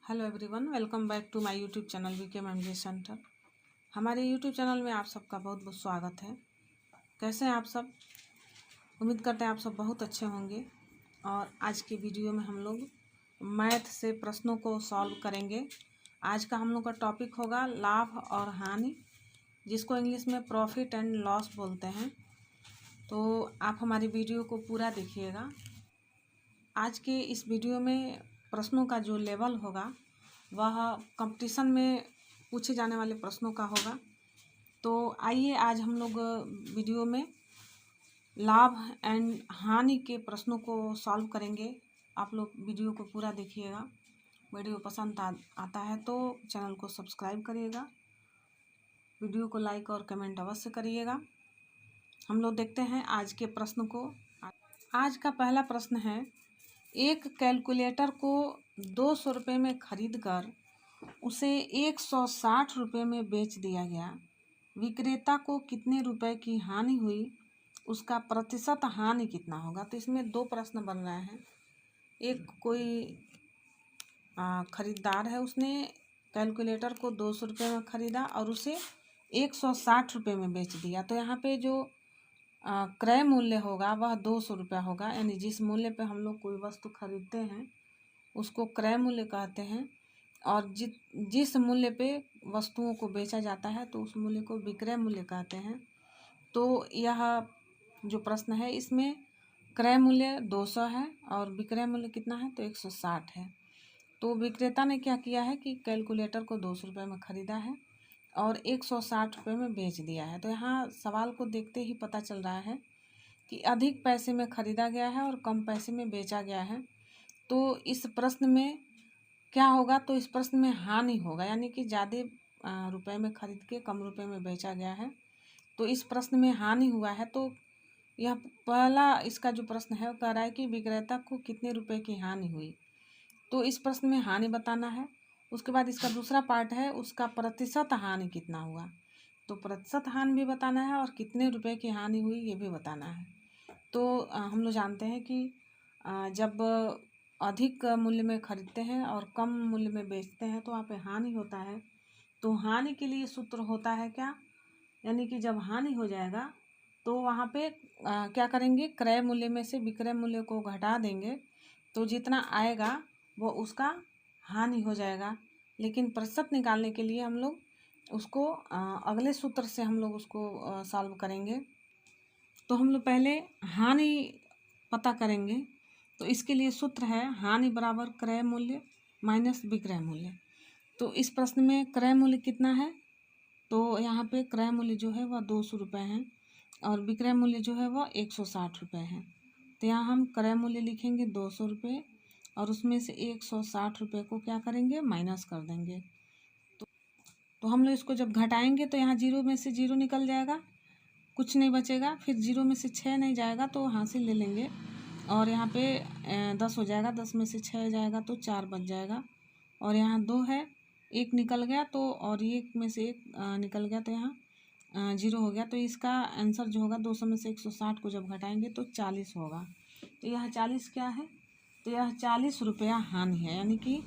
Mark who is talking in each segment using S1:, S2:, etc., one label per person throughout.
S1: Hello everyone, welcome back to my YouTube channel VK centre. हमारे YouTube channel में आप सबका बहुत बहुत स्वागत है। कैसे हैं आप सब? उम्मीद करते हैं आप सब बहुत अच्छे होंगे। और आज की वीडियो में हम लोग मैथ से प्रश्नों को सॉल्व करेंगे। आज का हम लोग का टॉपिक होगा लाभ और हानि, जिसको इंग्लिश में प्रॉफिट एंड लॉस बोलते हैं। तो आप हमारी वीडियो को पूरा देखिएगा। आज के इस वीडियो में प्रश्नों का जो लेवल होगा वह कंपटीशन में पूछे जाने वाले प्रश्नों का होगा। तो आइए आज हम लोग वीडियो में लाभ एंड हानि के प्रश्नों को सॉल्व करेंगे। आप लोग वीडियो को पूरा देखिएगा। वीडियो पसंद आता है तो चैनल को सब्सक्राइब करिएगा, वीडियो को लाइक और कमेंट अवश्य करिएगा। हम लोग देखते हैं आज के प्रश्न को। आज का पहला प्रश्न है, एक कैलकुलेटर को 200 रुपये में खरीद कर उसे 160 रुपये में बेच दिया गया। विक्रेता को कितने रुपए की हानि हुई? उसका प्रतिशत हानि कितना होगा? तो इसमें दो प्रश्न बन रहे हैं। एक कोई खरीदार है, उसने कैलकुलेटर को 200 रुपये में ख़रीदा और उसे 160 रुपये में बेच दिया। तो यहाँ पे जो क्रय मूल्य होगा वह 200 रुपया होगा। यानी जिस मूल्य पे हम लोग कोई वस्तु खरीदते हैं उसको क्रय मूल्य कहते हैं, और जिस मूल्य पे वस्तुओं को बेचा जाता है तो उस मूल्य को विक्रय मूल्य कहते हैं। तो यह जो प्रश्न है इसमें क्रय मूल्य 200 है और विक्रय मूल्य कितना है? तो 160 है। तो विक्रेता ने क्या किया है कि कैलकुलेटर को 200 रुपये में ख़रीदा है और 160 रुपये में बेच दिया है। तो यहाँ सवाल को देखते ही पता चल रहा है कि अधिक पैसे में ख़रीदा गया है और कम पैसे में बेचा गया है। तो इस प्रश्न में क्या होगा? तो इस प्रश्न में हानि होगा, यानी कि ज़्यादा रुपए में खरीद के कम रुपए में बेचा गया है। तो इस प्रश्न में हानि हुआ है। तो यह पहला इसका जो प्रश्न है वो कह रहा है कि विक्रेता को कितने रुपए की हानि हुई। तो इस प्रश्न में हानि बताना है। उसके बाद इसका दूसरा पार्ट है, उसका प्रतिशत हानि कितना हुआ। तो प्रतिशत हानि भी बताना है और कितने रुपए की हानि हुई ये भी बताना है। तो हम लोग जानते हैं कि जब अधिक मूल्य में खरीदते हैं और कम मूल्य में बेचते हैं तो वहाँ पे हानि होता है। तो हानि के लिए सूत्र होता है क्या? यानी कि जब हानि हो जाएगा तो वहाँ पे क्या करेंगे, क्रय मूल्य में से विक्रय मूल्य को घटा देंगे, तो जितना आएगा वो उसका हानि हो जाएगा। लेकिन प्रतिशत निकालने के लिए हम लोग उसको अगले सूत्र से हम लोग उसको सॉल्व करेंगे। तो हम लोग पहले हानि पता करेंगे। तो इसके लिए सूत्र है हानि बराबर क्रय मूल्य माइनस विक्रय मूल्य। तो इस प्रश्न में क्रय मूल्य कितना है? तो यहाँ पे क्रय मूल्य जो है वह 200 रुपये है और विक्रय मूल्य जो है वह 160 रुपये है। तो यहाँ हम क्रय मूल्य लिखेंगे 200 रुपये और उसमें से 160 रुपये को क्या करेंगे, माइनस कर देंगे। तो हम लोग इसको जब घटाएंगे तो यहाँ जीरो में से जीरो निकल जाएगा, कुछ नहीं बचेगा। फिर जीरो में से 6 नहीं जाएगा तो वहाँ से ले लेंगे और यहाँ पे 10 हो जाएगा। 10 में से 6 जाएगा तो 4 बच जाएगा और यहाँ 2 है, 1 निकल गया तो, और 1 में से 1 निकल गया तो यहाँ 0 हो गया। तो इसका आंसर जो होगा 200 में से 160 को जब घटाएंगे तो 40 होगा। तो यह 40 क्या है? तो यह 40 रुपया हानि है। यानी कि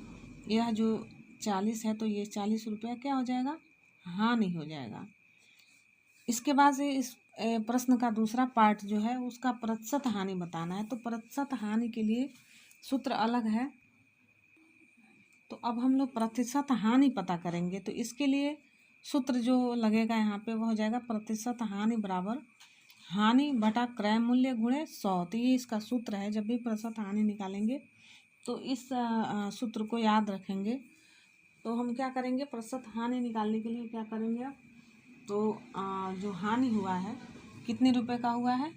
S1: यह जो 40 है तो ये 40 रुपया क्या हो जाएगा, हानि हो जाएगा। इसके बाद से इस प्रश्न का दूसरा पार्ट जो है उसका प्रतिशत हानि बताना है। तो प्रतिशत हानि के लिए सूत्र अलग है। तो अब हम लोग प्रतिशत हानि पता करेंगे। तो इसके लिए सूत्र जो लगेगा यहाँ पे वो हो जाएगा प्रतिशत हानि बराबर हानि बटा क्रय मूल्य गुणे 100। तो ये इसका सूत्र है। जब भी प्रतिशत हानि निकालेंगे तो इस सूत्र को याद रखेंगे। तो हम क्या करेंगे, प्रतिशत हानि निकालने के लिए क्या करेंगे अब? तो जो हानि हुआ है कितने रुपए का हुआ है?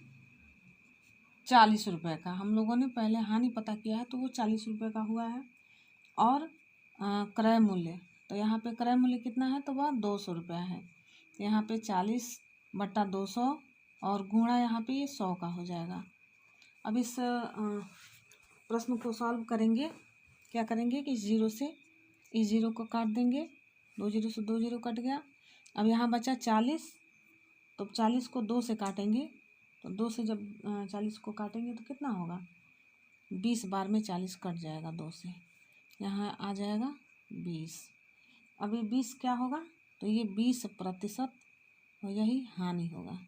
S1: 40 रुपये का। हम लोगों ने पहले हानि पता किया है तो वो 40 रुपये का हुआ है। और क्रय मूल्य, तो यहाँ पे क्रय मूल्य कितना है? तो वह 200 रुपया है। तो यहाँ पे 40 बट्टा 200 और गुणा यहाँ पे ये 100 का हो जाएगा। अब इस प्रश्न को सॉल्व करेंगे। क्या करेंगे कि जीरो से इस जीरो को काट देंगे, 2 जीरो से 2 जीरो कट गया। अब यहाँ बचा 40, तो 40 को 2 से काटेंगे। तो 2 से जब 40 को काटेंगे तो कितना होगा? 20 बार में 40 कट जाएगा 2 से। यहाँ आ जाएगा 20। अब ये 20 क्या होगा, तो ये 20% और यही हानि होगा।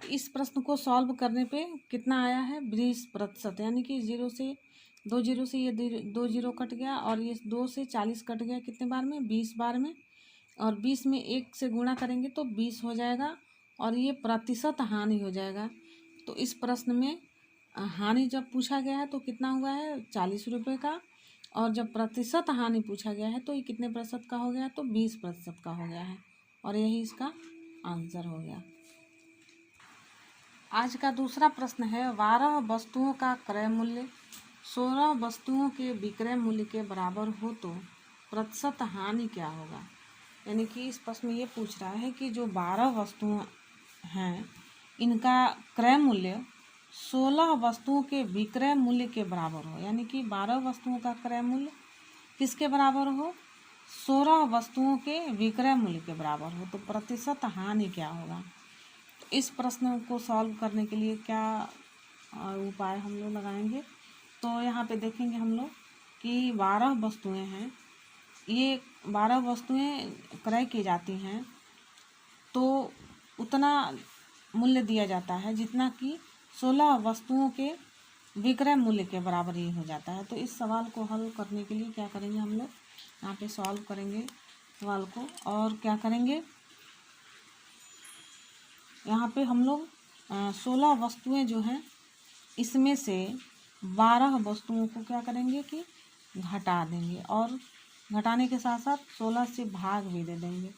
S1: इस प्रश्न को सॉल्व करने पे कितना आया है, 20%, यानी कि 0 से 2 जीरो से ये 2 जीरो कट गया और ये 2 से 40 कट गया, कितने बार में, 20 बार में। और 20 में 1 से गुणा करेंगे तो 20 हो जाएगा और ये प्रतिशत हानि हो जाएगा। तो इस प्रश्न में हानि जब पूछा गया है तो कितना हुआ है, 40 रुपये का, और जब प्रतिशत हानि पूछा गया है तो ये कितने प्रतिशत का हो गया, तो 20% का हो गया है और यही इसका आंसर हो गया। आज का दूसरा प्रश्न है, 12 वस्तुओं का क्रय मूल्य 16 वस्तुओं के विक्रय मूल्य के बराबर हो तो प्रतिशत हानि क्या होगा। यानी कि इस प्रश्न में ये पूछ रहा है कि जो 12 वस्तुएं हैं इनका क्रय मूल्य 16 वस्तुओं के विक्रय मूल्य के बराबर हो। यानी कि 12 वस्तुओं का क्रय मूल्य किसके बराबर हो, 16 वस्तुओं के विक्रय मूल्य के बराबर हो, तो प्रतिशत हानि क्या होगा। इस प्रश्न को सॉल्व करने के लिए क्या उपाय हम लोग लगाएंगे, तो यहाँ पे देखेंगे हम लोग कि 12 वस्तुएं हैं, ये 12 वस्तुएं क्रय की जाती हैं तो उतना मूल्य दिया जाता है जितना कि 16 वस्तुओं के विक्रय मूल्य के बराबर ही हो जाता है। तो इस सवाल को हल करने के लिए क्या करेंगे हम लोग, यहाँ पे सॉल्व करेंगे सवाल को और क्या करेंगे, यहाँ पे हम लोग 16 वस्तुएं जो हैं इसमें से 12 वस्तुओं को क्या करेंगे कि घटा देंगे और घटाने के साथ साथ 16 से भाग भी दे देंगे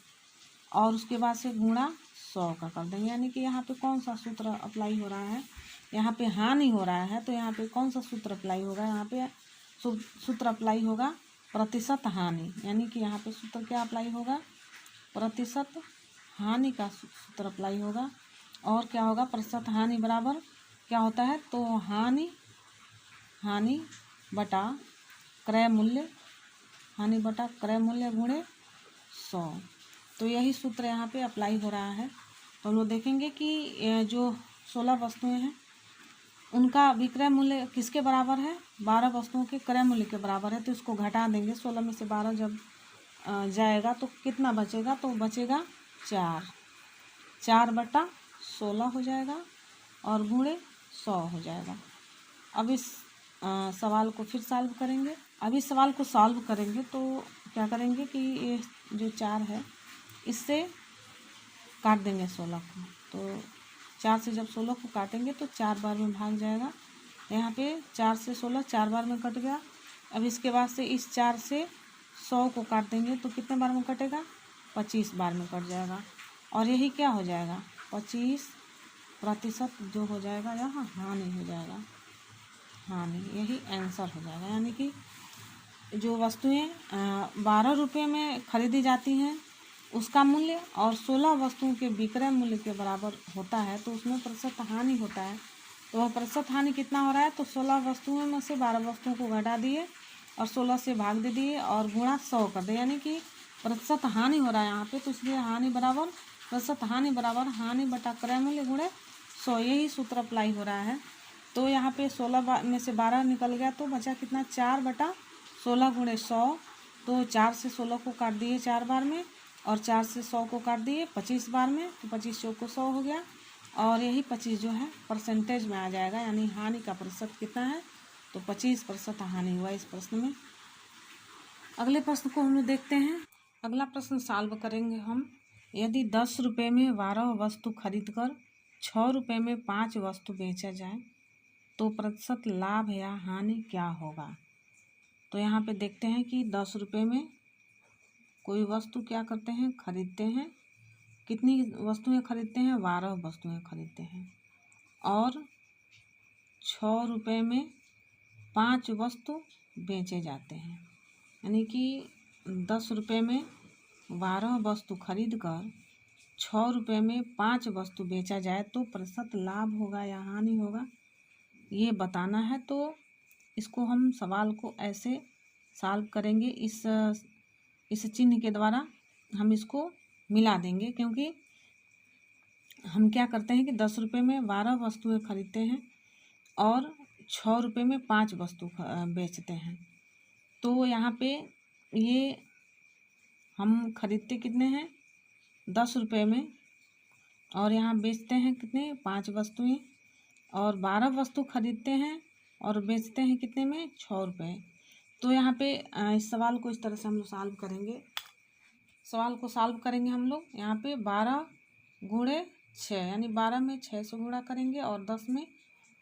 S1: और उसके बाद से गुणा 100 का कर देंगे। यानी कि यहाँ पे कौन सा सूत्र अप्लाई हो रहा है, यहाँ पे हानि हो रहा है तो यहाँ पे कौन सा सूत्र अप्लाई होगा, यहाँ पे सूत्र अप्लाई होगा प्रतिशत हानि। यानी कि यहाँ पे सूत्र क्या अप्लाई होगा, प्रतिशत हानि का सूत्र अप्लाई होगा। और क्या होगा, प्रतिशत हानि बराबर क्या होता है, तो हानि बटा क्रय मूल्य, हानि बटा क्रय मूल्य गुणे 100। तो यही सूत्र यहाँ पे अप्लाई हो रहा है। तो हम लोग देखेंगे कि जो 16 वस्तुएं हैं उनका विक्रय मूल्य किसके बराबर है, 12 वस्तुओं के क्रय मूल्य के बराबर है। तो इसको घटा देंगे, 16 में से 12 जब जाएगा तो कितना बचेगा, तो बचेगा 4 बटा 16 हो जाएगा और गुणे 100 हो जाएगा। अब इस सवाल को फिर सॉल्व करेंगे। अब इस सवाल को सॉल्व करेंगे तो क्या करेंगे कि ये जो 4 है इससे काट देंगे 16 को, तो 4 से जब 16 को काटेंगे तो 4 बार में भाग जाएगा। यहाँ पे 4 से 16 4 बार में कट गया। अब इसके बाद से इस 4 से 100 को काट देंगे तो कितने बार में कटेगा, 25 बार में कट जाएगा और यही क्या हो जाएगा, 25% जो हो जाएगा यहाँ हानि हो जाएगा, हानि, यही आंसर हो जाएगा। यानी कि जो वस्तुएं 12 रुपये में खरीदी जाती हैं उसका मूल्य और 16 वस्तुओं के विक्रय मूल्य के बराबर होता है तो उसमें प्रतिशत हानि होता है। तो वह प्रतिशत हानि कितना हो रहा है, तो 16 वस्तुओं में से 12 वस्तुओं को घटा दिए और 16 से भाग दे दिए और गुणा 100 कर दिए, यानी कि प्रतिशत हानि हो रहा है यहाँ पे। तो इसलिए हानि बराबर प्रतिशत हानि बराबर हानि बटा क्रय मूल्य गुणे 100, यही सूत्र अप्लाई हो रहा है। तो यहाँ पे 16 में से 12 निकल गया तो बचा कितना, 4 बटा 16 गुणे 100। तो 4 से 16 को काट दिए 4 बार में और 4 से 100 को काट दिए 25 बार में, तो 25 चौको 100 हो गया और यही 25 जो है परसेंटेज में आ जाएगा, यानी हानि का प्रतिशत कितना है, तो 25% हानि हुआ इस प्रश्न में। अगले प्रश्न को हम लोग देखते हैं। अगला प्रश्न सॉल्व करेंगे हम। यदि 10 रुपये में 12 वस्तु खरीद कर 6 रुपये में 5 वस्तु बेचा जाए तो प्रतिशत लाभ या हानि क्या होगा। तो यहाँ पे देखते हैं कि 10 रुपये में कोई वस्तु क्या करते हैं, खरीदते हैं। कितनी वस्तुएं खरीदते हैं, 12 वस्तुएं खरीदते हैं और 6 रुपये में 5 वस्तु बेचे जाते हैं। यानी कि 10 रुपये में 12 वस्तु खरीद कर 6 रुपये में 5 वस्तु बेचा जाए तो प्रतिशत लाभ होगा या हानि होगा, ये बताना है। तो इसको हम सवाल को ऐसे सॉल्व करेंगे, इस चिन्ह के द्वारा हम इसको मिला देंगे, क्योंकि हम क्या करते हैं कि 10 रुपये में 12 वस्तुएं खरीदते हैं और 6 रुपये में 5 वस्तु बेचते हैं। तो यहाँ पे ये हम खरीदते कितने हैं 10 रुपये में, और यहाँ बेचते हैं कितने 5 वस्तुएं, और 12 वस्तु खरीदते हैं और बेचते हैं कितने में 6 रुपये। तो यहाँ पे इस सवाल को इस तरह से हम लोग सॉल्व करेंगे। सवाल को सॉल्व करेंगे हम लोग यहाँ पे 12 गुणे 6, यानी 12 में 6 से गुणा करेंगे और 10 में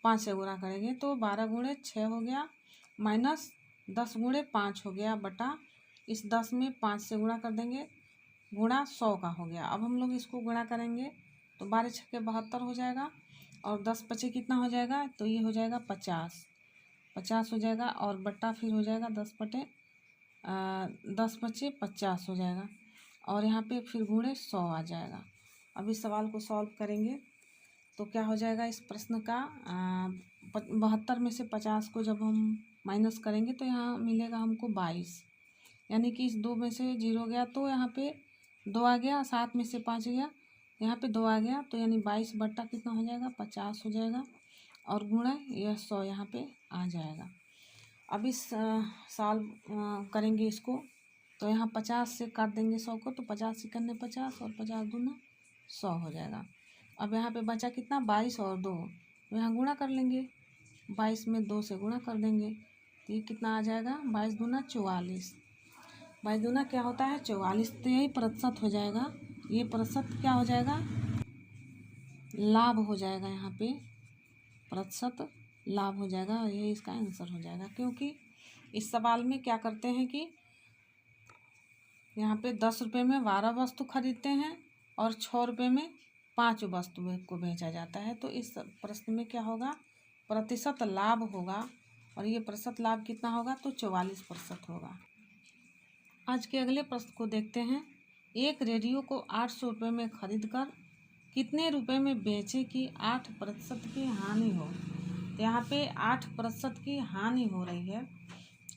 S1: 5 से गुणा करेंगे। तो 12 गुणे 6 हो गया माइनस 10 गुणे 5 हो गया बटा इस 10 में 5 से गुणा कर देंगे, गुणा 100 का हो गया। अब हम लोग इसको गुणा करेंगे तो 12 छक्के 72 हो जाएगा, और 10 पचे कितना हो जाएगा, तो ये हो जाएगा 50 हो जाएगा, और बट्टा फिर हो जाएगा 10 पचे 50 हो जाएगा, और यहाँ पे फिर गुणे 100 आ जाएगा। अब इस सवाल को सॉल्व करेंगे तो क्या हो जाएगा इस प्रश्न का 72 में से 50 को जब हम माइनस करेंगे तो यहाँ मिलेगा हमको 22, यानी कि इस 2 में से 0 गया तो यहाँ पे 2 आ गया, 7 में से 5 गया, यहाँ पे 2 आ गया, तो यानी 22 बट्टा कितना हो जाएगा 50 हो जाएगा, और गुणा यह 100 यहाँ पे आ जाएगा। अब इस सॉल्व करेंगे इसको तो यहाँ 50 से काट देंगे 100 को, तो 50 सेकंड 50 और 50 दूना 100 हो जाएगा। अब यहाँ पे बचा कितना 22 और 2, तो यहाँ गुणा कर लेंगे, 22 में 2 से गुणा कर देंगे, तो ये कितना आ जाएगा 22 दूना 44, 22 दूना क्या होता है 44, तो यही प्रतिशत हो जाएगा। ये प्रतिशत क्या हो जाएगा लाभ हो जाएगा, यहाँ पे प्रतिशत लाभ हो जाएगा, और यही इसका आंसर हो जाएगा। क्योंकि इस सवाल में क्या करते हैं कि यहाँ पे 10 रुपये में 12 वस्तु खरीदते हैं और 6 रुपये में 5 वस्तु को बेचा जाता है। तो इस प्रश्न में क्या होगा प्रतिशत लाभ होगा, और ये प्रतिशत लाभ कितना होगा तो 44% होगा। आज के अगले प्रश्न को देखते हैं। एक रेडियो को 800 रुपये में खरीद कर कितने रुपए में बेचे कि 8% की हानि हो। तो यहाँ पे 8% की हानि हो रही है,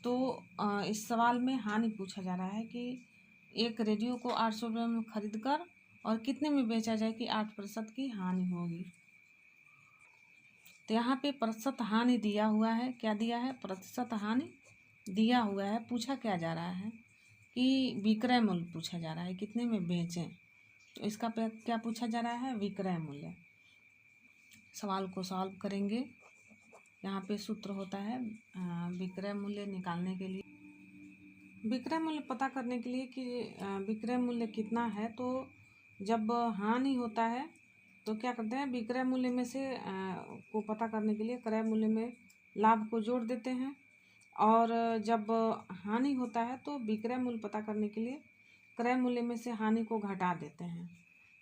S1: तो इस सवाल में हानि पूछा जा रहा है कि एक रेडियो को 800 रुपये में खरीद कर और कितने में बेचा जाए कि 8% की हानि होगी। तो यहाँ पे प्रतिशत हानि दिया हुआ है, क्या दिया है प्रतिशत हानि दिया हुआ है। पूछा क्या जा रहा है कि विक्रय मूल्य पूछा जा रहा है, कितने में बेचें, तो इसका क्या पूछा जा रहा है विक्रय मूल्य। सवाल को सॉल्व करेंगे। यहाँ पे सूत्र होता है विक्रय मूल्य निकालने के लिए, विक्रय मूल्य पता करने के लिए कि विक्रय मूल्य कितना है। तो जब हानि होता है तो क्या करते हैं विक्रय मूल्य में से को पता करने के लिए क्रय मूल्य में लाभ को जोड़ देते हैं, और जब हानि होता है तो विक्रय मूल्य पता करने के लिए क्रय मूल्य में से हानि को घटा देते हैं।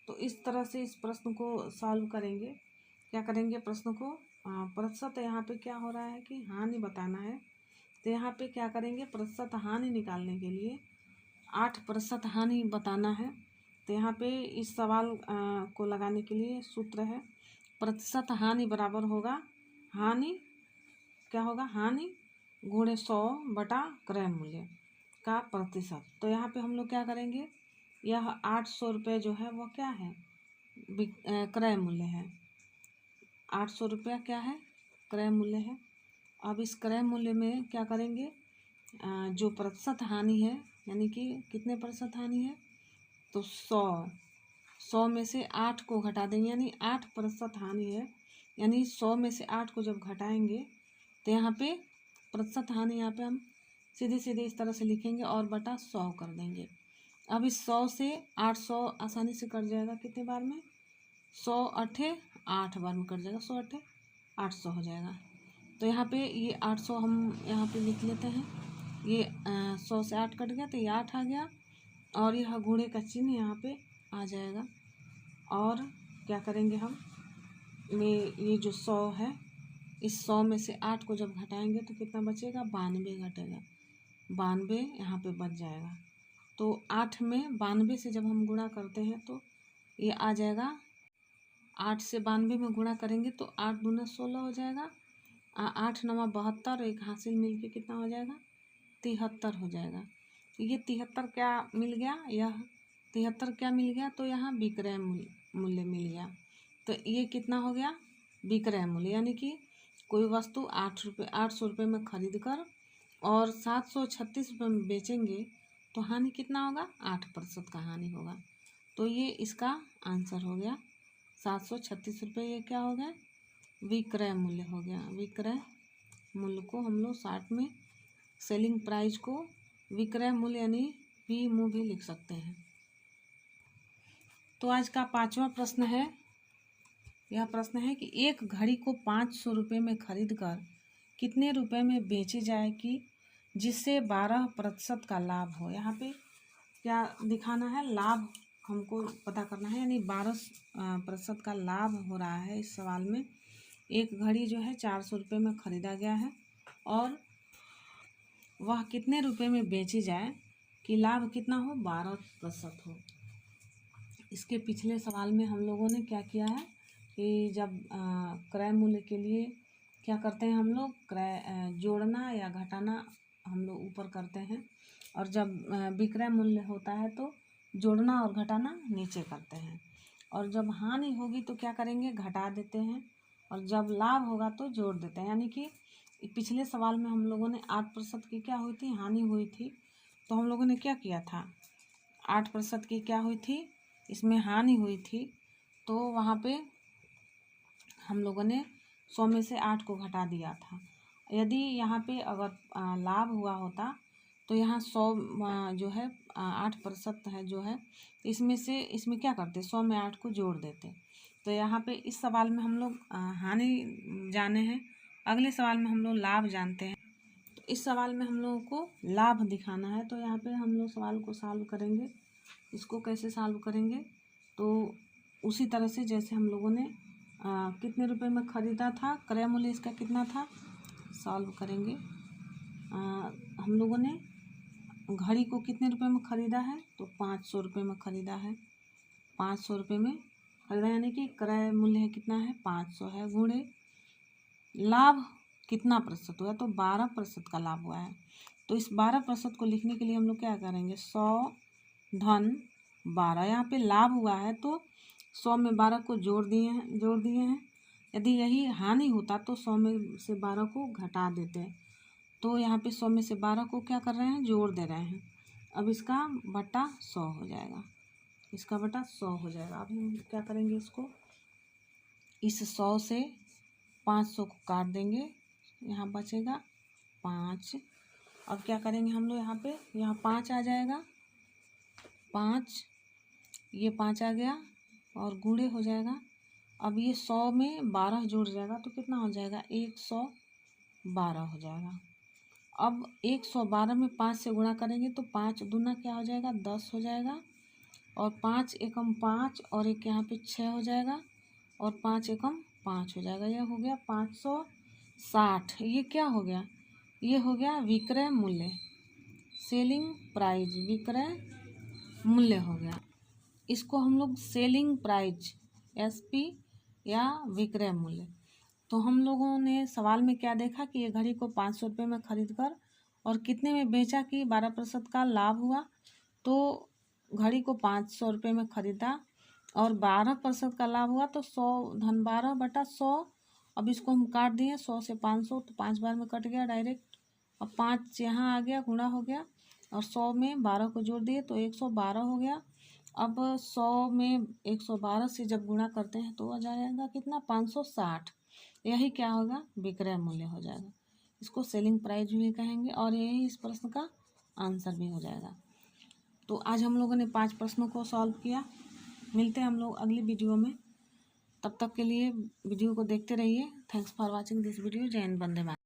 S1: तो इस तरह से इस प्रश्न को सॉल्व करेंगे। क्या करेंगे प्रश्न को प्रतिशत यहाँ पे क्या हो रहा है कि हानि बताना है, तो यहाँ पे क्या करेंगे प्रतिशत हानि निकालने के लिए 8% हानि बताना है। तो यहाँ पे इस सवाल को लगाने के लिए सूत्र है प्रतिशत हानि बराबर होगा हानि क्या होगा हानि गुणे 100 बटा क्रय मूल्य का प्रतिशत। तो यहाँ पे हम लोग क्या करेंगे यह 800 रुपये जो है वो क्या है क्रय मूल्य है, 800 रुपया क्या है क्रय मूल्य है। अब इस क्रय मूल्य में क्या करेंगे जो प्रतिशत हानि है, यानी कि कितने प्रतिशत हानि है तो 100 में से 8 को घटा देंगे, यानी 8% हानि है, यानी 100 में से 8 को जब घटाएंगे तो यहाँ पे प्रतिशत हानि यहाँ पे हम सीधे सीधे इस तरह से लिखेंगे और बटा 100 कर देंगे। अब इस 100 से 800 आसानी से कट जाएगा, कितने बार में 100 अठे 8 बार में कट जाएगा, 100 अठे 800 हो जाएगा। तो यहाँ पे ये 800 हम यहाँ पे लिख लेते हैं, ये 100 से 8 कट गया तो ये 8 आ गया, और यह गुणे का चिन्ह यहाँ पे आ जाएगा। और क्या करेंगे हम ये जो 100 है इस 100 में से 8 को जब घटाएंगे तो कितना बचेगा 92 घटेगा, 92 यहाँ पे बच जाएगा। तो 8 में 92 से जब हम गुणा करते हैं तो ये आ जाएगा 8 से 92 में गुणा करेंगे तो 8 दूना 16 हो जाएगा, 8 नवा 72, एक हासिल मिल के कितना हो जाएगा 73 हो जाएगा। तो ये 73 क्या मिल गया, यह 73 क्या मिल गया तो यहाँ विक्रय मूल्य मिल गया। तो ये कितना हो गया विक्रय मूल्य, यानी कि कोई वस्तु 800 रुपये में खरीद कर और 736 रुपये में बेचेंगे तो हानि कितना होगा, 8% का हानि होगा। तो ये इसका आंसर हो गया 736 रुपये। ये क्या हो गया, विक्रय मूल्य हो गया। विक्रय मूल्य को हम लोग शॉर्ट में सेलिंग प्राइस को विक्रय मूल्य यानी PMU भी लिख सकते हैं। तो आज का 5वां प्रश्न है। यह प्रश्न है कि एक घड़ी को 500 रुपये में खरीद कर कितने रुपए में बेची जाए कि जिससे 12% का लाभ हो। यहाँ पे क्या दिखाना है, लाभ हमको पता करना है, यानी 12% का लाभ हो रहा है इस सवाल में। एक घड़ी जो है 400 रुपये में ख़रीदा गया है और वह कितने रुपए में बेची जाए कि लाभ कितना हो, 12% हो। इसके पिछले सवाल में हम लोगों ने क्या किया है कि जब क्रय मूल्य के लिए क्या करते हैं हम लोग, क्रय जोड़ना या घटाना हम लोग ऊपर करते हैं, और जब विक्रय मूल्य होता है तो जोड़ना और घटाना नीचे करते हैं, और जब हानि होगी तो क्या करेंगे, घटा देते हैं, और जब लाभ होगा तो जोड़ देते हैं। यानी कि पिछले सवाल में हम लोगों ने 8% की क्या हुई थी, हानि हुई थी, तो हम लोगों ने क्या किया था, 8% की क्या हुई थी, इसमें हानि हुई थी, तो वहाँ पे हम लोगों ने 100 में से 8 को घटा दिया था। यदि यहाँ पे अगर लाभ हुआ होता तो यहाँ 100 जो है 8% है जो है, इसमें क्या करते, 100 में 8 को जोड़ देते। तो यहाँ पे इस सवाल में हम लोग हानि जाने हैं, अगले सवाल में हम लोग लाभ जानते हैं। तो इस सवाल में हम लोगों को लाभ दिखाना है, तो यहाँ पे हम लोग सवाल को सॉल्व करेंगे। इसको कैसे सॉल्व करेंगे, तो उसी तरह से जैसे हम लोगों ने कितने रुपए में ख़रीदा था, क्रय मूल्य इसका कितना था, सॉल्व करेंगे। हम लोगों ने घड़ी को कितने रुपए में ख़रीदा है, तो 500 रुपये में ख़रीदा है। 500 रुपये में ख़रीदा यानी कि क्रय मूल्य है कितना है, 500 है, गुणे लाभ कितना प्रतिशत हुआ, तो 12% का लाभ हुआ है। तो इस 12% को लिखने के लिए हम लोग क्या करेंगे, 100 धन 12, यहाँ पे लाभ हुआ है तो 100 में 12 को जोड़ दिए हैं। यदि यही हानि होता तो 100 में से 12 को घटा देते, तो यहाँ पे 100 में से 12 को क्या कर रहे हैं, जोड़ दे रहे हैं। अब इसका बटा 100 हो जाएगा, इसका बटा 100 हो जाएगा। अब हम क्या करेंगे, इसको इस 100 से 500 को काट देंगे, यहाँ बचेगा 5। अब क्या करेंगे हम लोग, यहाँ 5 आ जाएगा, 5, ये 5 आ गया और गुणे हो जाएगा। अब ये 100 में 12 जुड़ जाएगा तो कितना हो जाएगा, 112 हो जाएगा। अब 112 में 5 से गुणा करेंगे तो 5 दूना क्या हो जाएगा, 10 हो जाएगा, और 5 एकम 5 और एक यहाँ पे 6 हो जाएगा, और 5 एकम 5 हो जाएगा। यह हो गया 560। ये क्या हो गया, ये हो गया विक्रय मूल्य, सेलिंग प्राइस, विक्रय मूल्य हो गया। इसको हम लोग सेलिंग प्राइस SP या विक्रय मूल्य। तो हम लोगों ने सवाल में क्या देखा कि ये घड़ी को 500 रुपये में ख़रीद कर और कितने में बेचा कि 12% का लाभ हुआ। तो घड़ी को 500 रुपये में ख़रीदा और 12% का लाभ हुआ, तो 100 धन 12 बटा 100। अब इसको हम काट दिए, 100 से 500 तो 5 बार में कट गया डायरेक्ट। अब 5 यहाँ आ गया, गुणा हो गया, और 100 में 12 को जोड़ दिए तो 112 हो गया। अब 100 में 112 से जब गुणा करते हैं तो आ जाएगा कितना, 560। यही क्या होगा, विक्रय मूल्य हो जाएगा। इसको सेलिंग प्राइस भी कहेंगे और यही इस प्रश्न का आंसर भी हो जाएगा। तो आज हम लोगों ने 5 प्रश्नों को सॉल्व किया। मिलते हैं हम लोग अगली वीडियो में, तब तक के लिए वीडियो को देखते रहिए। Thanks for watching this video. जय हिंद, वंदे मातरम।